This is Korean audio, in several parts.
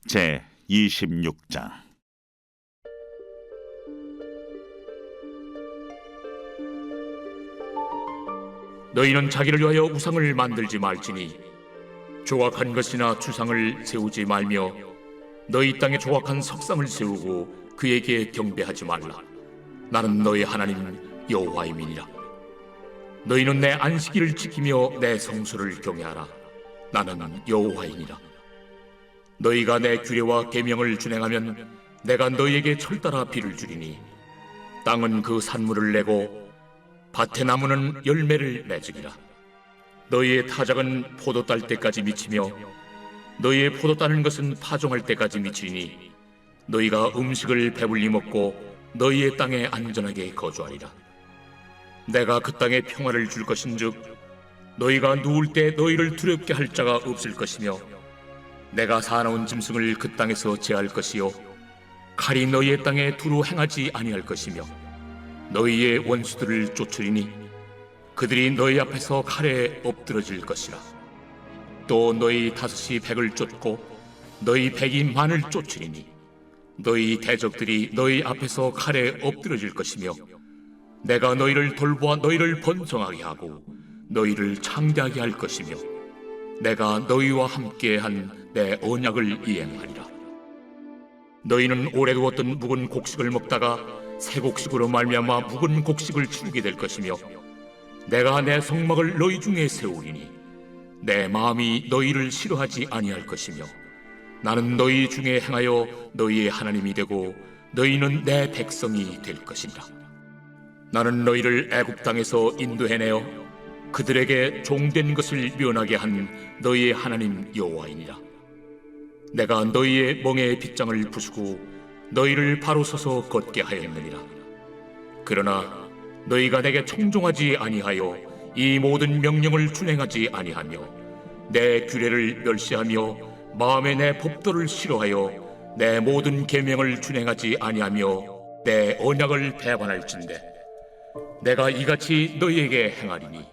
제 26장. 너희는 자기를 위하여 우상을 만들지 말지니 조각한 것이나 주상을 세우지 말며 너희 땅에 조각한 석상을 세우고 그에게 경배하지 말라. 나는 너희 하나님 여호와임이니라. 너희는 내 안식일을 지키며 내 성수를 경외하라. 나는 여호와이니라. 너희가 내 규례와 계명을 준행하면 내가 너희에게 철따라 비를 주리니 땅은 그 산물을 내고 밭의 나무는 열매를 맺으리라. 너희의 타작은 포도 딸 때까지 미치며 너희의 포도 따는 것은 파종할 때까지 미치니 너희가 음식을 배불리 먹고 너희의 땅에 안전하게 거주하리라. 내가 그 땅에 평화를 줄 것인즉 너희가 누울 때 너희를 두렵게 할 자가 없을 것이며 내가 사나운 짐승을 그 땅에서 제할 것이요 칼이 너희의 땅에 두루 행하지 아니할 것이며 너희의 원수들을 쫓으리니 그들이 너희 앞에서 칼에 엎드러질 것이라. 또 너희 다섯이 백을 쫓고 너희 백이 만을 쫓으리니 너희 대적들이 너희 앞에서 칼에 엎드러질 것이며 내가 너희를 돌보아 너희를 번성하게 하고 너희를 창대하게 할 것이며 내가 너희와 함께한 내 언약을 이행하리라. 너희는 오래 두었던 묵은 곡식을 먹다가 새 곡식으로 말미암아 묵은 곡식을 치르게 될 것이며 내가 내 성막을 너희 중에 세우리니 내 마음이 너희를 싫어하지 아니할 것이며 나는 너희 중에 행하여 너희의 하나님이 되고 너희는 내 백성이 될 것이니라. 나는 너희를 애굽 땅에서 인도해내어 그들에게 종된 것을 면하게 한 너희의 하나님 여호와이니라. 내가 너희의 멍에의 빗장을 부수고 너희를 바로 서서 걷게 하였느니라. 그러나 너희가 내게 청종하지 아니하여 이 모든 명령을 준행하지 아니하며 내 규례를 멸시하며 마음에 내 법도를 싫어하여 내 모든 계명을 준행하지 아니하며 내 언약을 배반할진대 내가 이같이 너희에게 행하리니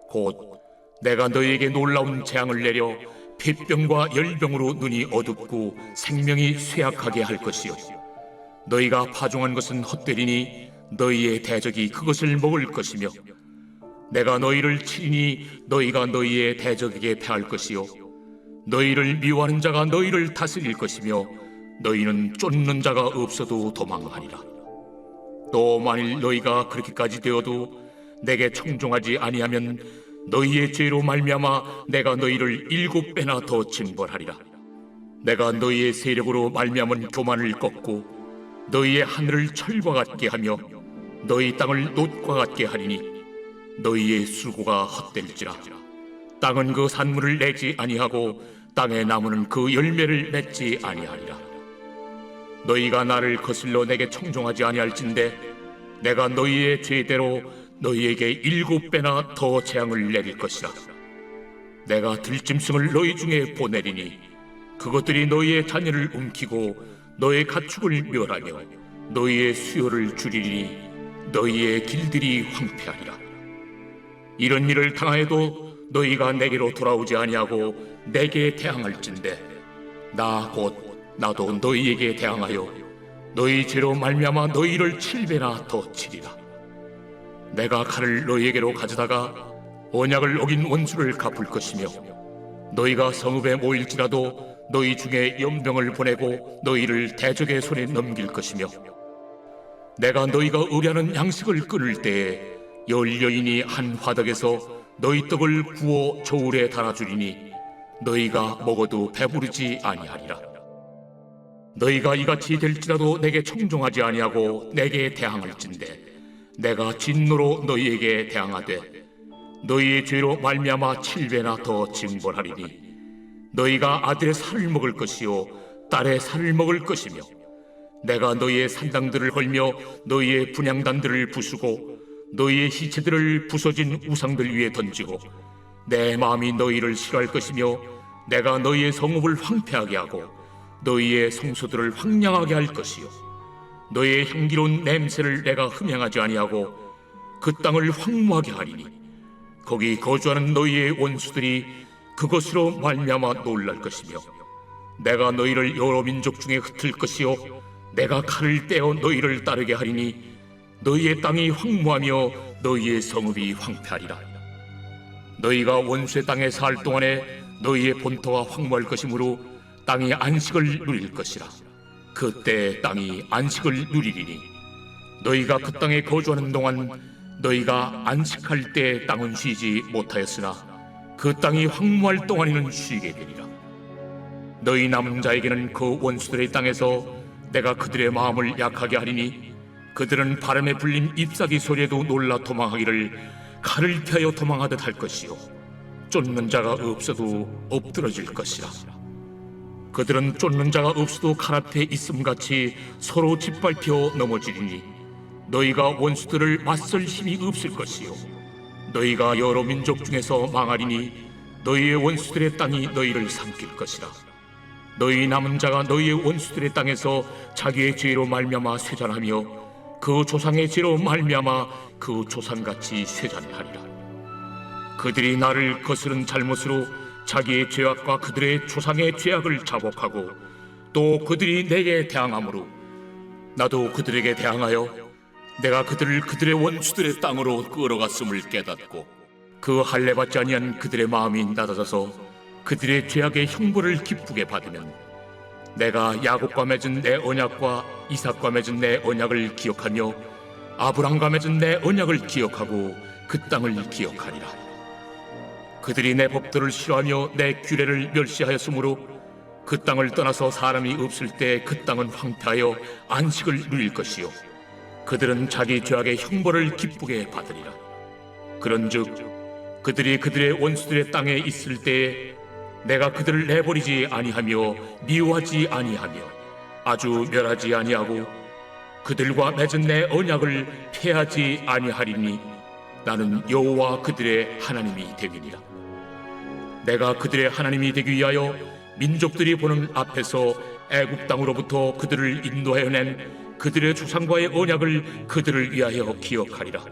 곧 내가 너희에게 놀라운 재앙을 내려 핏병과 열병으로 눈이 어둡고 생명이 쇠약하게 할 것이요 너희가 파종한 것은 헛되리니 너희의 대적이 그것을 먹을 것이며 내가 너희를 치리니 너희가 너희의 대적에게 패할 것이요 너희를 미워하는 자가 너희를 다스릴 것이며 너희는 쫓는 자가 없어도 도망하리라. 또 만일 너희가 그렇게까지 되어도 내게 청종하지 아니하면 너희의 죄로 말미암아 내가 너희를 7배나 더 징벌하리라. 내가 너희의 세력으로 말미암은 교만을 꺾고 너희의 하늘을 철과 같게 하며 너희 땅을 놋과 같게 하리니 너희의 수고가 헛될지라. 땅은 그 산물을 내지 아니하고 땅의 나무는 그 열매를 맺지 아니하리라. 너희가 나를 거슬러 내게 청종하지 아니할진대 내가 너희의 죄대로 너희에게 7배나 더 재앙을 내릴 것이라. 내가 들짐승을 너희 중에 보내리니 그것들이 너희의 자녀를 움키고 너의 가축을 멸하며 너희의 수요를 줄이리니 너희의 길들이 황폐하리라. 이런 일을 당하여도 너희가 내게로 돌아오지 아니하고 내게 대항할진대 나 곧 나도 너희에게 대항하여 너희 죄로 말미암아 너희를 7배나 더 치리라. 내가 칼을 너희에게로 가져다가 언약을 어긴 원수를 갚을 것이며 너희가 성읍에 모일지라도 너희 중에 연병을 보내고 너희를 대적의 손에 넘길 것이며 내가 너희가 의뢰하는 양식을 끊을 때에 열 여인이 한 화덕에서 너희 떡을 구워 저울에 달아주리니 너희가 먹어도 배부르지 아니하리라. 너희가 이같이 될지라도 내게 청종하지 아니하고 내게 대항할진대 내가 진노로 너희에게 대항하되 너희의 죄로 말미암아 7배나 더 징벌하리니 너희가 아들의 살을 먹을 것이요 딸의 살을 먹을 것이며 내가 너희의 산당들을 헐며 너희의 분향단들을 부수고 너희의 시체들을 부서진 우상들 위에 던지고 내 마음이 너희를 싫어할 것이며 내가 너희의 성읍을 황폐하게 하고 너희의 성소들을 황량하게 할 것이요 너희의 향기로운 냄새를 내가 흠향하지 아니하고 그 땅을 황무하게 하리니 거기 거주하는 너희의 원수들이 그것으로 말미암아 놀랄 것이며 내가 너희를 여러 민족 중에 흩을 것이요 내가 칼을 떼어 너희를 따르게 하리니 너희의 땅이 황무하며 너희의 성읍이 황폐하리라. 너희가 원수의 땅에 살 동안에 너희의 본토가 황무할 것이므로 땅이 안식을 누릴 것이라. 그때 땅이 안식을 누리리니 너희가 그 땅에 거주하는 동안 너희가 안식할 때 땅은 쉬지 못하였으나 그 땅이 황무할 동안에는 쉬게 되리라. 너희 남은 자에게는 그 원수들의 땅에서 내가 그들의 마음을 약하게 하리니 그들은 바람에 불린 잎사귀 소리에도 놀라 도망하기를 칼을 피하여 도망하듯 할 것이요 쫓는 자가 없어도 엎드러질 것이라. 그들은 쫓는 자가 없어도 칼 앞에 있음같이 서로 짓밟혀 넘어지리니 너희가 원수들을 맞설 힘이 없을 것이요 너희가 여러 민족 중에서 망하리니 너희의 원수들의 땅이 너희를 삼킬 것이라. 너희 남은 자가 너희의 원수들의 땅에서 자기의 죄로 말미암아 쇠잔하며 그 조상의 죄로 말미암아 그 조상같이 쇠잔하리라. 그들이 나를 거스른 잘못으로 자기의 죄악과 그들의 조상의 죄악을 자복하고 또 그들이 내게 대항함으로 나도 그들에게 대항하여 내가 그들을 그들의 원수들의 땅으로 끌어갔음을 깨닫고 그 할례받지 아니한 그들의 마음이 낮아져서 그들의 죄악의 형벌을 기쁘게 받으면 내가 야곱과 맺은 내 언약과 이삭과 맺은 내 언약을 기억하며 아브람과 맺은 내 언약을 기억하고 그 땅을 기억하리라. 그들이 내 법도를 싫어하며 내 규례를 멸시하였으므로 그 땅을 떠나서 사람이 없을 때 그 땅은 황폐하여 안식을 누릴 것이요 그들은 자기 죄악의 형벌을 기쁘게 받으리라. 그런즉 그들이 그들의 원수들의 땅에 있을 때에 내가 그들을 내버리지 아니하며 미워하지 아니하며 아주 멸하지 아니하고 그들과 맺은 내 언약을 폐하지 아니하리니 나는 여호와 그들의 하나님이 되리니라. 내가 그들의 하나님이 되기 위하여 민족들이 보는 앞에서 애굽 땅으로부터 그들을 인도하여 낸 그들의 조상과의 언약을 그들을 위하여 기억하리라.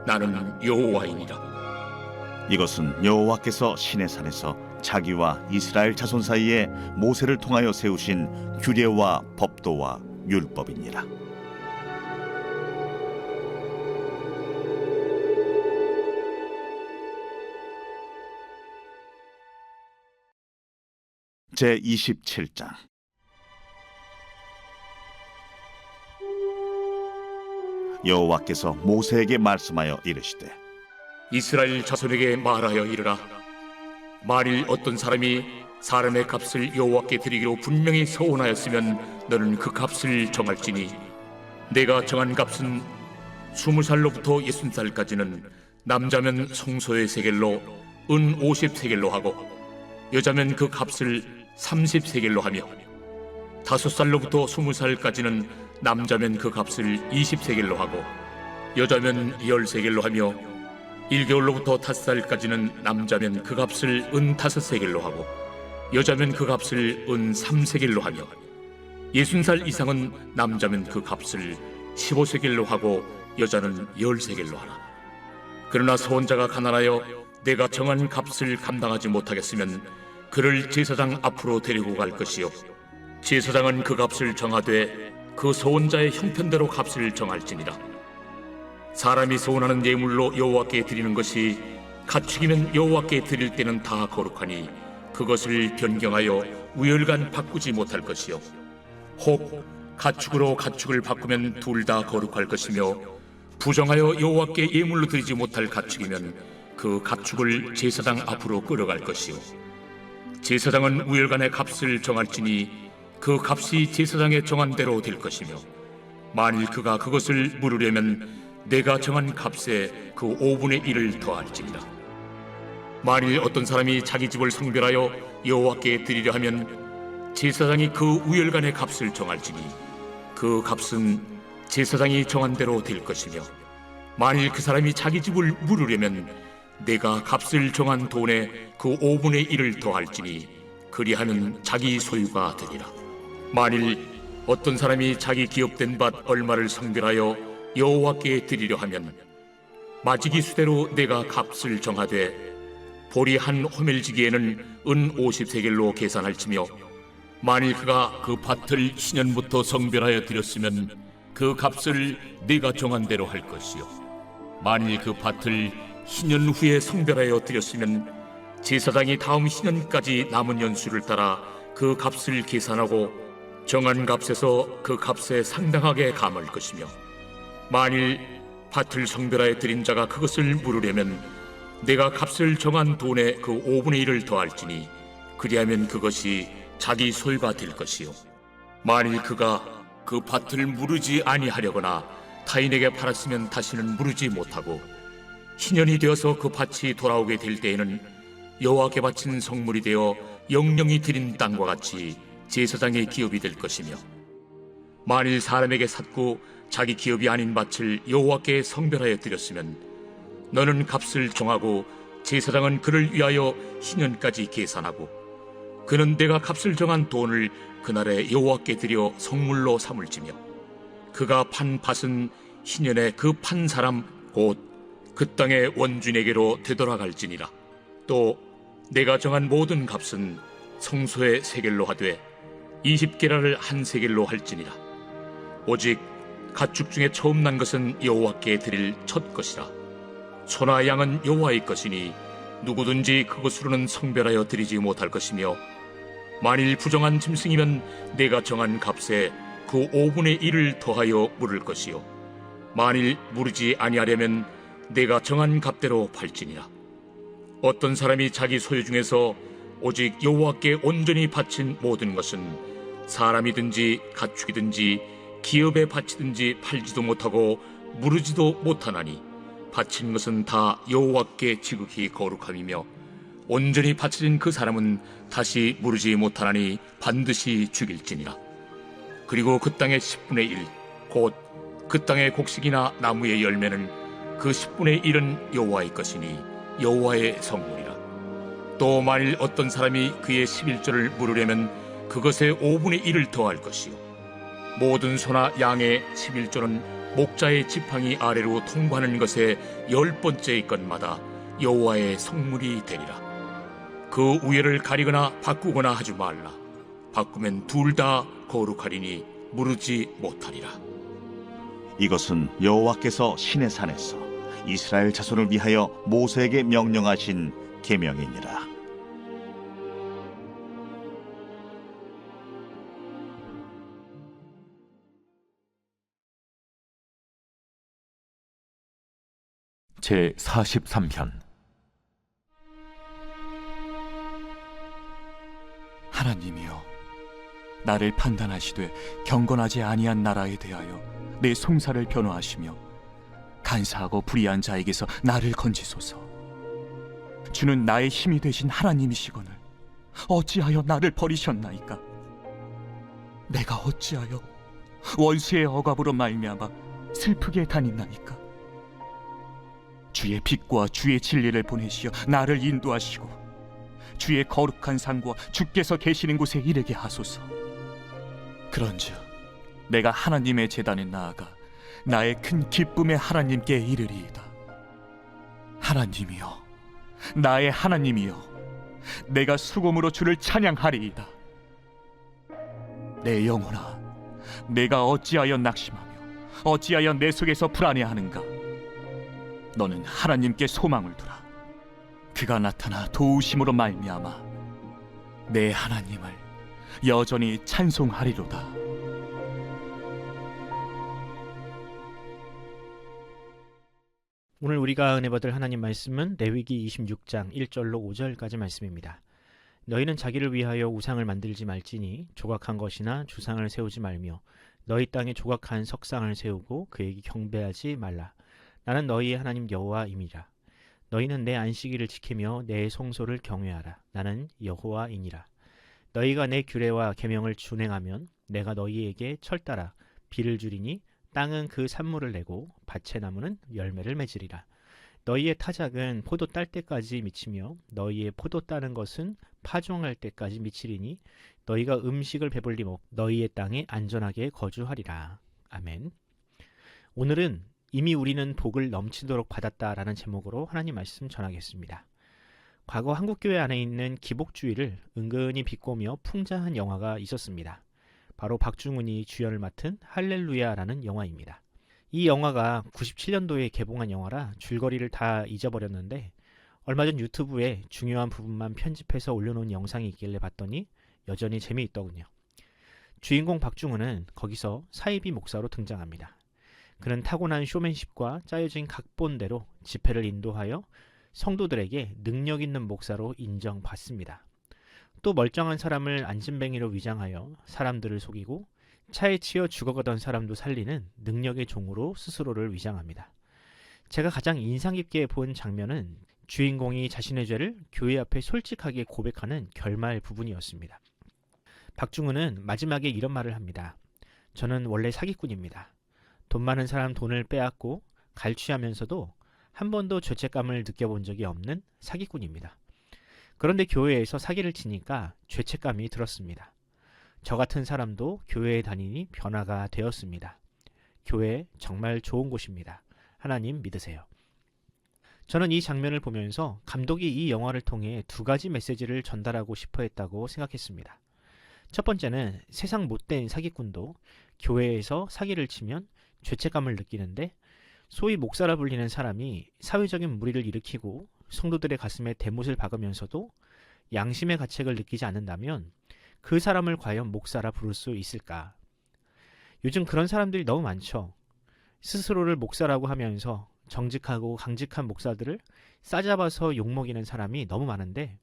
나는 여호와이니라. 이것은 여호와께서 시내산에서 자기와 이스라엘 자손 사이에 모세를 통하여 세우신 규례와 법도와 율법이니라. 제27장. 여호와께서 모세에게 말씀하여 이르시되 이스라엘 자손에게 말하여 이르라. 만일 어떤 사람이 사람의 값을 여호와께 드리기로 분명히 서원하였으면 너는 그 값을 정할지니 내가 정한 값은 20살로부터 60살까지는 남자면 성소의 세겔로 은 50세겔로 하고 여자면 그 값을 30세겔로 하며 5살로부터 20살까지는 남자면 그 값을 20세겔로 하고 여자면 10세겔로 하며 1개월로부터 5살까지는 남자면 그 값을 은 5세겔로 하고 여자면 그 값을 은 3세겔로 하며 60살 이상은 남자면 그 값을 15세겔로 하고 여자는 10세겔로 하라. 그러나 서원자가 가난하여 내가 정한 값을 감당하지 못하겠으면 그를 제사장 앞으로 데리고 갈 것이요 제사장은 그 값을 정하되 그 서원자의 형편대로 값을 정할지니라. 사람이 서원하는 예물로 여호와께 드리는 것이 가축이면 여호와께 드릴 때는 다 거룩하니 그것을 변경하여 우열간 바꾸지 못할 것이요 혹 가축으로 가축을 바꾸면 둘 다 거룩할 것이며 부정하여 여호와께 예물로 드리지 못할 가축이면 그 가축을 제사장 앞으로 끌어갈 것이요 제사장은 우열간의 값을 정할지니 그 값이 제사장의 정한 대로 될 것이며 만일 그가 그것을 물으려면 내가 정한 값에 그 5분의 1을 더할지니라. 만일 어떤 사람이 자기 집을 성별하여 여호와께 드리려 하면 제사장이 그 우열간의 값을 정할지니 그 값은 제사장이 정한 대로 될 것이며 만일 그 사람이 자기 집을 물으려면 내가 값을 정한 돈에 그 5분의 1을 더할지니 그리하면 자기 소유가 되리라. 만일 어떤 사람이 자기 기업된 밭 얼마를 성별하여 여호와께 드리려 하면 마지기 수대로 내가 값을 정하되 보리 한 호멜지기에는 은 50세겔로 계산할지며 만일 그가 그 밭을 신년부터 성별하여 드렸으면 그 값을 네가 정한 대로 할 것이요, 만일 그 밭을 신년 후에 성별하여 드렸으면 제사장이 다음 신년까지 남은 연수를 따라 그 값을 계산하고 정한 값에서 그 값에 상당하게 감할 것이며, 만일 밭을 성별하여 드린 자가 그것을 물으려면 내가 값을 정한 돈의 그 5분의 1을 더할지니 그리하면 그것이 자기 소유가 될 것이요, 만일 그가 그 밭을 무르지 아니하려거나 타인에게 팔았으면 다시는 무르지 못하고 신년이 되어서 그 밭이 돌아오게 될 때에는 여호와께 바친 성물이 되어 영령이 드린 땅과 같이 제사장의 기업이 될 것이며, 만일 사람에게 샀고 자기 기업이 아닌 밭을 여호와께 성별하여 드렸으면 너는 값을 정하고 제사장은 그를 위하여 신년까지 계산하고 그는 내가 값을 정한 돈을 그날에 여호와께 드려 성물로 삼을지며, 그가 판 밭은 신년에 그 판 사람 곧 그 땅의 원주인에게로 되돌아갈지니라. 또 내가 정한 모든 값은 성소의 세겔로 하되 20게라를 한 세겔로 할지니라. 오직 가축 중에 처음 난 것은 여호와께 드릴 첫 것이라. 소나 양은 여호와의 것이니 누구든지 그것으로는 성별하여 드리지 못할 것이며, 만일 부정한 짐승이면 내가 정한 값에 그 5분의 1을 더하여 물을 것이요, 만일 무르지 아니하려면 내가 정한 값대로 팔지니라. 어떤 사람이 자기 소유 중에서 오직 여호와께 온전히 바친 모든 것은 사람이든지 가축이든지 기업에 바치든지 팔지도 못하고 무르지도 못하나니 바친 것은 다 여호와께 지극히 거룩함이며, 온전히 바쳐진 그 사람은 다시 무르지 못하나니 반드시 죽일지니라. 그리고 그 땅의 10분의 1 곧 그 땅의 곡식이나 나무의 열매는 그 10분의 1은 여호와의 것이니 여호와의 성물이라. 또 만일 어떤 사람이 그의 11조를 물으려면 그것에 5분의 1을 더할 것이요, 모든 소나 양의 11조는 목자의 지팡이 아래로 통과하는 것의 10번째의 것마다 여호와의 성물이 되리라. 그 우열을 가리거나 바꾸거나 하지 말라. 바꾸면 둘 다 거룩하리니 무르지 못하리라. 이것은 여호와께서 시내산에서 이스라엘 자손을 위하여 모세에게 명령하신 계명이니라. 제 43편. 하나님이여, 나를 판단하시되 경건하지 아니한 나라에 대하여 내 송사를 변호하시며 간사하고 불의한 자에게서 나를 건지소서. 주는 나의 힘이 되신 하나님이시거늘 어찌하여 나를 버리셨나이까? 내가 어찌하여 원수의 억압으로 말미암아 슬프게 다니나이까? 주의 빛과 주의 진리를 보내시어 나를 인도하시고 주의 거룩한 상과 주께서 계시는 곳에 이르게 하소서. 그런즉 내가 하나님의 제단에 나아가 나의 큰 기쁨의 하나님께 이르리이다. 하나님이여, 나의 하나님이여, 내가 수금으로 주를 찬양하리이다. 내 영혼아, 내가 어찌하여 낙심하며 어찌하여 내 속에서 불안해하는가? 너는 하나님께 소망을 두라. 그가 나타나 도우심으로 말미암아 내 하나님을 여전히 찬송하리로다. 오늘 우리가 은혜 받을 하나님 말씀은 레위기 26장 1절로 5절까지 말씀입니다. 너희는 자기를 위하여 우상을 만들지 말지니 조각한 것이나 주상을 세우지 말며 너희 땅에 조각한 석상을 세우고 그에게 경배하지 말라. 나는 너희의 하나님 여호와임이라. 너희는 내 안식일을 지키며 내 성소를 경외하라. 나는 여호와이니라. 너희가 내 규례와 계명을 준행하면 내가 너희에게 철따라 비를 주리니 땅은 그 산물을 내고 밭의 나무는 열매를 맺으리라. 너희의 타작은 포도 딸 때까지 미치며 너희의 포도 따는 것은 파종할 때까지 미치리니 너희가 음식을 배불리 먹 너희의 땅에 안전하게 거주하리라. 아멘. 오늘은 이미 우리는 복을 넘치도록 받았다라는 제목으로 하나님 말씀 전하겠습니다. 과거 한국교회 안에 있는 기복주의를 은근히 비꼬며 풍자한 영화가 있었습니다. 바로 박중훈이 주연을 맡은 할렐루야라는 영화입니다. 이 영화가 97년도에 개봉한 영화라 줄거리를 다 잊어버렸는데 얼마 전 유튜브에 중요한 부분만 편집해서 올려놓은 영상이 있길래 봤더니 여전히 재미있더군요. 주인공 박중훈은 거기서 사이비 목사로 등장합니다. 그는 타고난 쇼맨십과 짜여진 각본대로 집회를 인도하여 성도들에게 능력 있는 목사로 인정받습니다. 또 멀쩡한 사람을 안진뱅이로 위장하여 사람들을 속이고 차에 치여 죽어가던 사람도 살리는 능력의 종으로 스스로를 위장합니다. 제가 가장 인상 깊게 본 장면은 주인공이 자신의 죄를 교회 앞에 솔직하게 고백하는 결말 부분이었습니다. 박중훈은 마지막에 이런 말을 합니다. 저는 원래 사기꾼입니다. 돈 많은 사람 돈을 빼앗고 갈취하면서도 한 번도 죄책감을 느껴본 적이 없는 사기꾼입니다. 그런데 교회에서 사기를 치니까 죄책감이 들었습니다. 저 같은 사람도 교회에 다니니 변화가 되었습니다. 교회 정말 좋은 곳입니다. 하나님 믿으세요. 저는 이 장면을 보면서 감독이 이 영화를 통해 두 가지 메시지를 전달하고 싶어 했다고 생각했습니다. 첫 번째는 세상 못된 사기꾼도 교회에서 사기를 치면 죄책감을 느끼는데 소위 목사라 불리는 사람이 사회적인 무리를 일으키고 성도들의 가슴에 대못을 박으면서도 양심의 가책을 느끼지 않는다면 그 사람을 과연 목사라 부를 수 있을까? 요즘 그런 사람들이 너무 많죠. 스스로를 목사라고 하면서 정직하고 강직한 목사들을 싸잡아서 욕먹이는 사람이 너무 많은데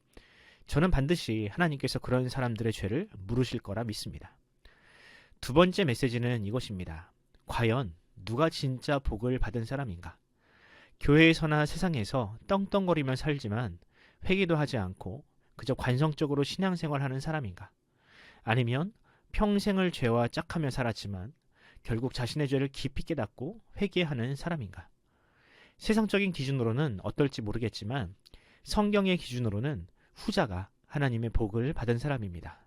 저는 반드시 하나님께서 그런 사람들의 죄를 물으실 거라 믿습니다. 두 번째 메시지는 이것입니다. 과연 누가 진짜 복을 받은 사람인가? 교회에서나 세상에서 떵떵거리며 살지만 회개도 하지 않고 그저 관성적으로 신앙생활하는 사람인가? 아니면 평생을 죄와 짝하며 살았지만 결국 자신의 죄를 깊이 깨닫고 회개하는 사람인가? 세상적인 기준으로는 어떨지 모르겠지만 성경의 기준으로는 후자가 하나님의 복을 받은 사람입니다.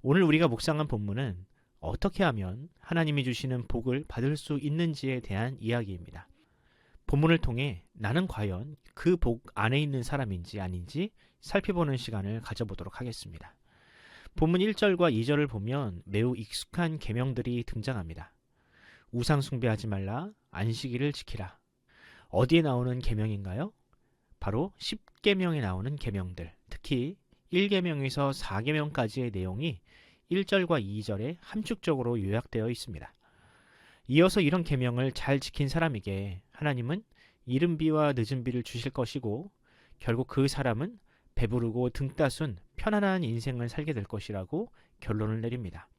오늘 우리가 묵상한 본문은 어떻게 하면 하나님이 주시는 복을 받을 수 있는지에 대한 이야기입니다. 본문을 통해 나는 과연 그 복 안에 있는 사람인지 아닌지 살펴보는 시간을 가져보도록 하겠습니다. 본문 1절과 2절을 보면 매우 익숙한 계명들이 등장합니다. 우상 숭배하지 말라, 안식일을 지키라. 어디에 나오는 계명인가요? 바로 10계명에 나오는 계명들, 특히 1계명에서 4계명까지의 내용이 1절과 2절에 함축적으로 요약되어 있습니다. 이어서 이런 계명을 잘 지킨 사람에게 하나님은 이른 비와 늦은 비를 주실 것이고 결국 그 사람은 배부르고 등 따순 편안한 인생을 살게 될 것이라고 결론을 내립니다.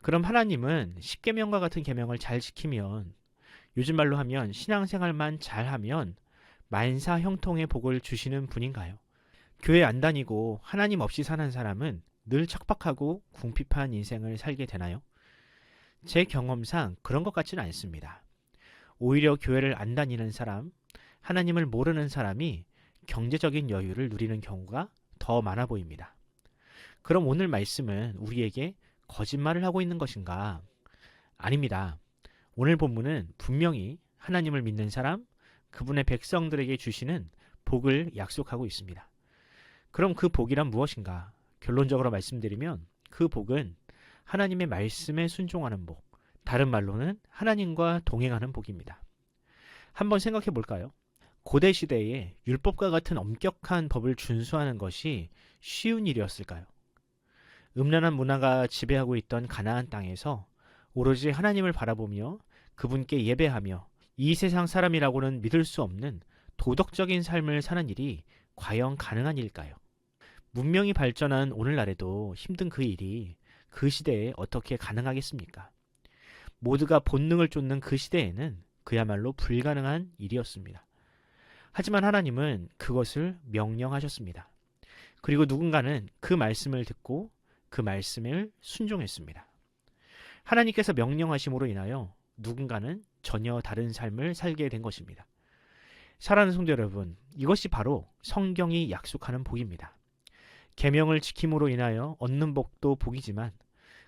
그럼 하나님은 10계명과 같은 계명을 잘 지키면, 요즘 말로 하면 신앙생활만 잘하면 만사 형통의 복을 주시는 분인가요? 교회 안 다니고 하나님 없이 사는 사람은 늘 척박하고 궁핍한 인생을 살게 되나요? 제 경험상 그런 것 같지는 않습니다. 오히려 교회를 안 다니는 사람, 하나님을 모르는 사람이 경제적인 여유를 누리는 경우가 더 많아 보입니다. 그럼 오늘 말씀은 우리에게 거짓말을 하고 있는 것인가? 아닙니다. 오늘 본문은 분명히 하나님을 믿는 사람, 그분의 백성들에게 주시는 복을 약속하고 있습니다. 그럼 그 복이란 무엇인가? 결론적으로 말씀드리면 그 복은 하나님의 말씀에 순종하는 복, 다른 말로는 하나님과 동행하는 복입니다. 한번 생각해 볼까요? 고대 시대에 율법과 같은 엄격한 법을 준수하는 것이 쉬운 일이었을까요? 음란한 문화가 지배하고 있던 가나안 땅에서 오로지 하나님을 바라보며 그분께 예배하며 이 세상 사람이라고는 믿을 수 없는 도덕적인 삶을 사는 일이 과연 가능한 일일까요? 문명이 발전한 오늘날에도 힘든 그 일이 그 시대에 어떻게 가능하겠습니까? 모두가 본능을 쫓는 그 시대에는 그야말로 불가능한 일이었습니다. 하지만 하나님은 그것을 명령하셨습니다. 그리고 누군가는 그 말씀을 듣고 그 말씀을 순종했습니다. 하나님께서 명령하심으로 인하여 누군가는 전혀 다른 삶을 살게 된 것입니다. 사랑하는 성도 여러분, 이것이 바로 성경이 약속하는 복입니다. 계명을 지킴으로 인하여 얻는 복도 복이지만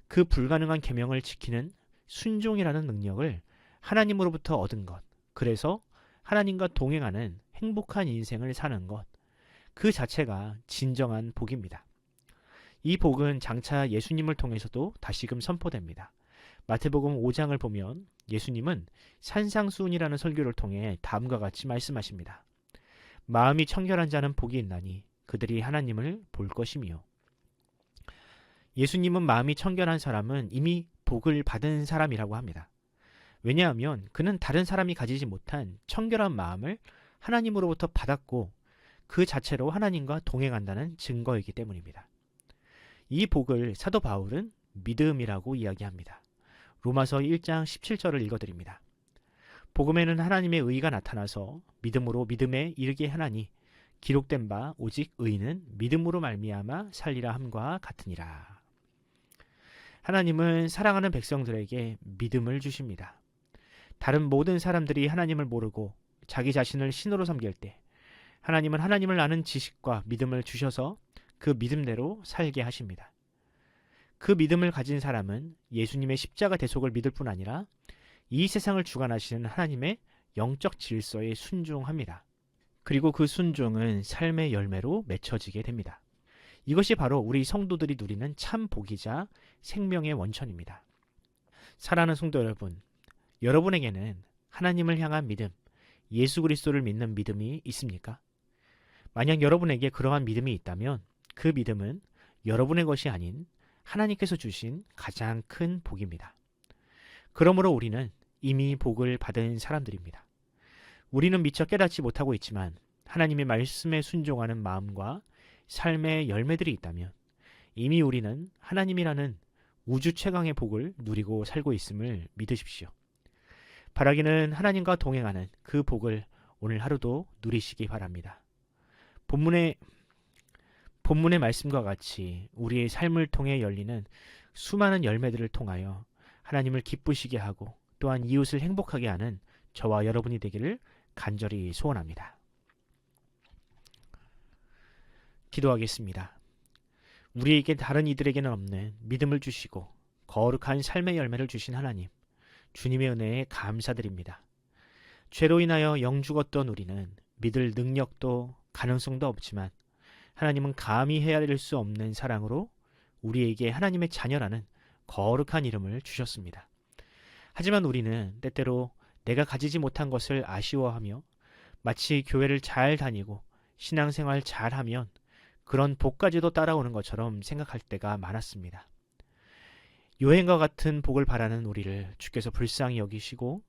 그 불가능한 계명을 지키는 순종이라는 능력을 하나님으로부터 얻은 것, 그래서 하나님과 동행하는 행복한 인생을 사는 것, 그 자체가 진정한 복입니다. 이 복은 장차 예수님을 통해서도 다시금 선포됩니다. 마태복음 5장을 보면 예수님은 산상수훈이라는 설교를 통해 다음과 같이 말씀하십니다. 마음이 청결한 자는 복이 있나니 그들이 하나님을 볼 것이며. 예수님은 마음이 청결한 사람은 이미 복을 받은 사람이라고 합니다. 왜냐하면 그는 다른 사람이 가지지 못한 청결한 마음을 하나님으로부터 받았고 그 자체로 하나님과 동행한다는 증거이기 때문입니다. 이 복을 사도 바울은 믿음이라고 이야기합니다. 로마서 1장 17절을 읽어드립니다. 복음에는 하나님의 의가 나타나서 믿음으로 믿음에 이르게 하나니 기록된 바 오직 의는 믿음으로 말미암아 살리라 함과 같으니라. 하나님은 사랑하는 백성들에게 믿음을 주십니다. 다른 모든 사람들이 하나님을 모르고 자기 자신을 신으로 섬길 때 하나님은 하나님을 아는 지식과 믿음을 주셔서 그 믿음대로 살게 하십니다. 그 믿음을 가진 사람은 예수님의 십자가 대속을 믿을 뿐 아니라 이 세상을 주관하시는 하나님의 영적 질서에 순종합니다. 그리고 그 순종은 삶의 열매로 맺혀지게 됩니다. 이것이 바로 우리 성도들이 누리는 참 복이자 생명의 원천입니다. 사랑하는 성도 여러분, 여러분에게는 하나님을 향한 믿음, 예수 그리스도를 믿는 믿음이 있습니까? 만약 여러분에게 그러한 믿음이 있다면 그 믿음은 여러분의 것이 아닌 하나님께서 주신 가장 큰 복입니다. 그러므로 우리는 이미 복을 받은 사람들입니다. 우리는 미처 깨닫지 못하고 있지만 하나님의 말씀에 순종하는 마음과 삶의 열매들이 있다면 이미 우리는 하나님이라는 우주 최강의 복을 누리고 살고 있음을 믿으십시오. 바라기는 하나님과 동행하는 그 복을 오늘 하루도 누리시기 바랍니다. 본문의 말씀과 같이 우리의 삶을 통해 열리는 수많은 열매들을 통하여 하나님을 기쁘시게 하고 또한 이웃을 행복하게 하는 저와 여러분이 되기를 간절히 소원합니다. 기도하겠습니다. 우리에게 다른 이들에게는 없는 믿음을 주시고 거룩한 삶의 열매를 주신 하나님, 주님의 은혜에 감사드립니다. 죄로 인하여 영죽었던 우리는 믿을 능력도 가능성도 없지만 하나님은 감히 헤아릴 수 없는 사랑으로 우리에게 하나님의 자녀라는 거룩한 이름을 주셨습니다. 하지만 우리는 때때로 내가 가지지 못한 것을 아쉬워하며 마치 교회를 잘 다니고 신앙생활 잘하면 그런 복까지도 따라오는 것처럼 생각할 때가 많았습니다. 여행과 같은 복을 바라는 우리를 주께서 불쌍히 여기시고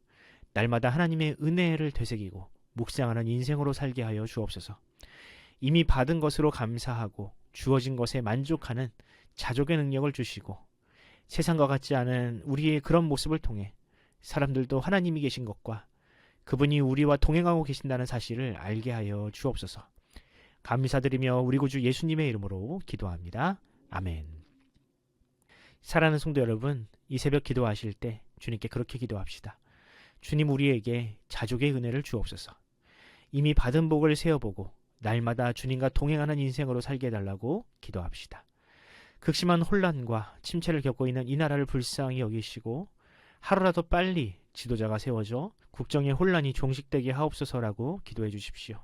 날마다 하나님의 은혜를 되새기고 묵상하는 인생으로 살게 하여 주옵소서. 이미 받은 것으로 감사하고 주어진 것에 만족하는 자족의 능력을 주시고 세상과 같지 않은 우리의 그런 모습을 통해 사람들도 하나님이 계신 것과 그분이 우리와 동행하고 계신다는 사실을 알게 하여 주옵소서. 감사드리며 우리 구주 예수님의 이름으로 기도합니다. 아멘. 사랑하는 성도 여러분, 이 새벽 기도하실 때 주님께 그렇게 기도합시다. 주님, 우리에게 자족의 은혜를 주옵소서. 이미 받은 복을 세어보고 날마다 주님과 동행하는 인생으로 살게 해달라고 기도합시다. 극심한 혼란과 침체를 겪고 있는 이 나라를 불쌍히 여기시고 하루라도 빨리 지도자가 세워져 국정의 혼란이 종식되게 하옵소서라고 기도해 주십시오.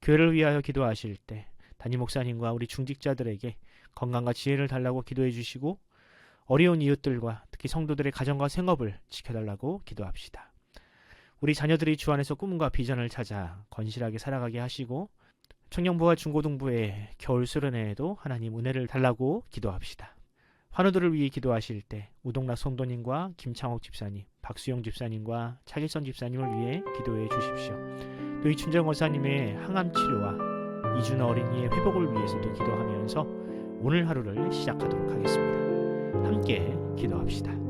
교회를 위하여 기도하실 때 담임 목사님과 우리 중직자들에게 건강과 지혜를 달라고 기도해 주시고 어려운 이웃들과 특히 성도들의 가정과 생업을 지켜달라고 기도합시다. 우리 자녀들이 주 안에서 꿈과 비전을 찾아 건실하게 살아가게 하시고 청년부와 중고등부의 겨울 수련회에도 하나님 은혜를 달라고 기도합시다. 환우들을 위해 기도하실 때 우동락 성도님과 김창옥 집사님, 박수영 집사님과 차길선 집사님을 위해 기도해 주십시오. 또 이춘정 원사님의 항암 치료와 이준호 어린이의 회복을 위해서도 기도하면서 오늘 하루를 시작하도록 하겠습니다. 함께 기도합시다.